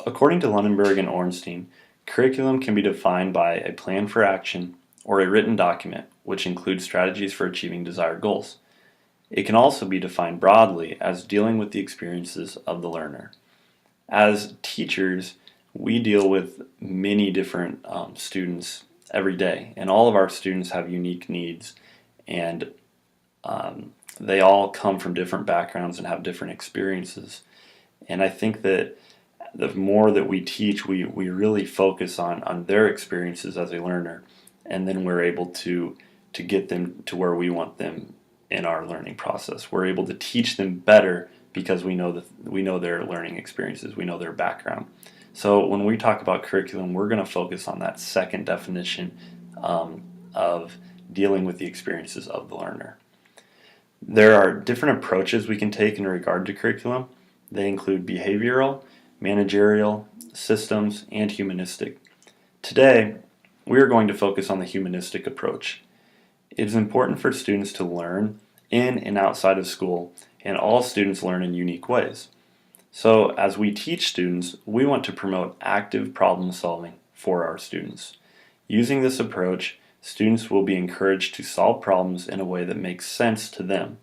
According to Lunenburg and Ornstein, curriculum can be defined by a plan for action or a written document which includes strategies for achieving desired goals. It can also be defined broadly as dealing with the experiences of the learner. As teachers, we deal with many different students every day, and all of our students have unique needs, and they all come from different backgrounds and have different experiences. And I think that the more that we teach, we really focus on their experiences as a learner, and then we're able to get them to where we want them in our learning process. We're able to teach them better because we know their learning experiences, we know their background. So when we talk about curriculum, we're going to focus on that second definition of dealing with the experiences of the learner. There are different approaches we can take in regard to curriculum. They include behavioral, managerial, systems, and humanistic. Today, we are going to focus on the humanistic approach. It is important for students to learn in and outside of school, and all students learn in unique ways. So as we teach students, we want to promote active problem solving for our students. Using this approach, students will be encouraged to solve problems in a way that makes sense to them.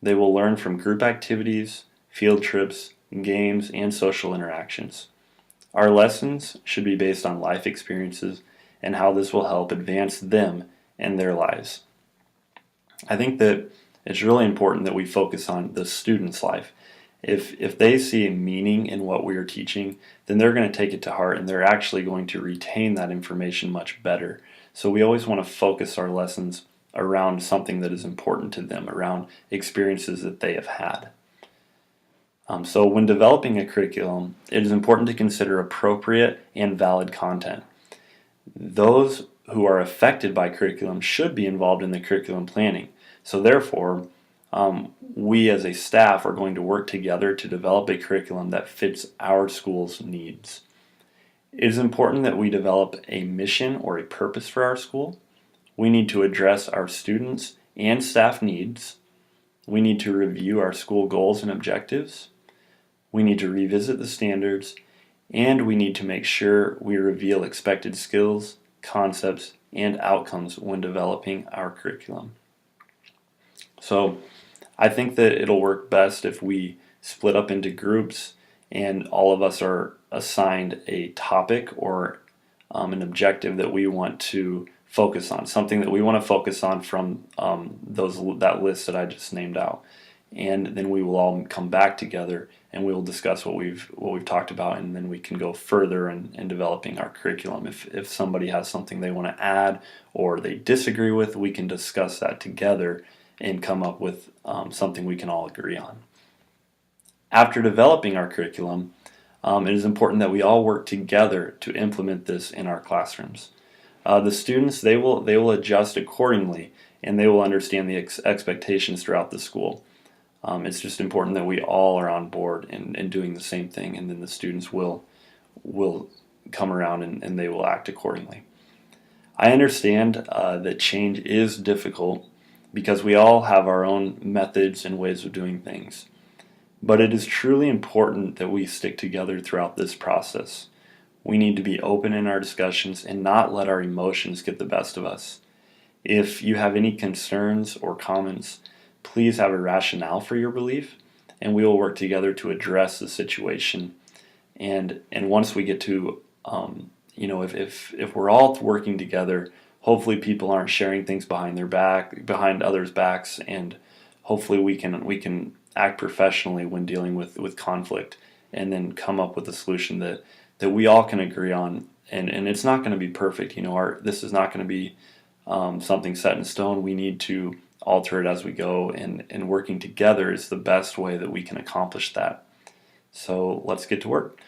They will learn from group activities, field trips, games, and social interactions. Our lessons should be based on life experiences and how this will help advance them and their lives. I think that it's really important that we focus on the student's life. If they see a meaning in what we are teaching, then they're going to take it to heart and they're actually going to retain that information much better. So we always want to focus our lessons around something that is important to them, around experiences that they have had. So when developing a curriculum, it is important to consider appropriate and valid content. Those who are affected by curriculum should be involved in the curriculum planning. So therefore, we as a staff are going to work together to develop a curriculum that fits our school's needs. It is important that we develop a mission or a purpose for our school. We need to address our students' and staff needs. We need to review our school goals and objectives. We need to revisit the standards, and we need to make sure we reveal expected skills, concepts, and outcomes when developing our curriculum. So I think that it'll work best if we split up into groups and all of us are assigned a topic or an objective that we want to focus on, something that we want to focus on from that list that I just named out. And then we will all come back together and we will discuss what we've talked about, and then we can go further in developing our curriculum. If somebody has something they want to add or they disagree with, we can discuss that together and come up with something we can all agree on. After developing our curriculum, it is important that we all work together to implement this in our classrooms. The students, they will adjust accordingly, and they will understand the expectations throughout the school. It's just important that we all are on board and doing the same thing, and then the students will come around and they will act accordingly. I understand that change is difficult because we all have our own methods and ways of doing things. But it is truly important that we stick together throughout this process. We need to be open in our discussions and not let our emotions get the best of us. If you have any concerns or comments, please have a rationale for your belief, and we will work together to address the situation. And once we get to, if we're all working together, hopefully people aren't sharing things behind others' backs, and hopefully we can act professionally when dealing with conflict, and then come up with a solution that we all can agree on. And it's not going to be perfect. This is not going to be something set in stone. We need to alter it as we go, and working together is the best way that we can accomplish that. So let's get to work.